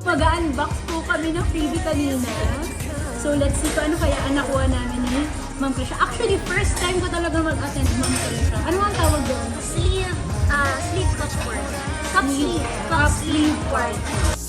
Mag-unbox po kami ng freebie kanina. So let's see kung ano kaya ang nakuha namin ni Ma'am Krisha. Actually, first time ko talaga mag-attend Ma'am Krisha. Ano ang tawag doon? Sleeve cup work. Cup sleeve. Cup sleeve party.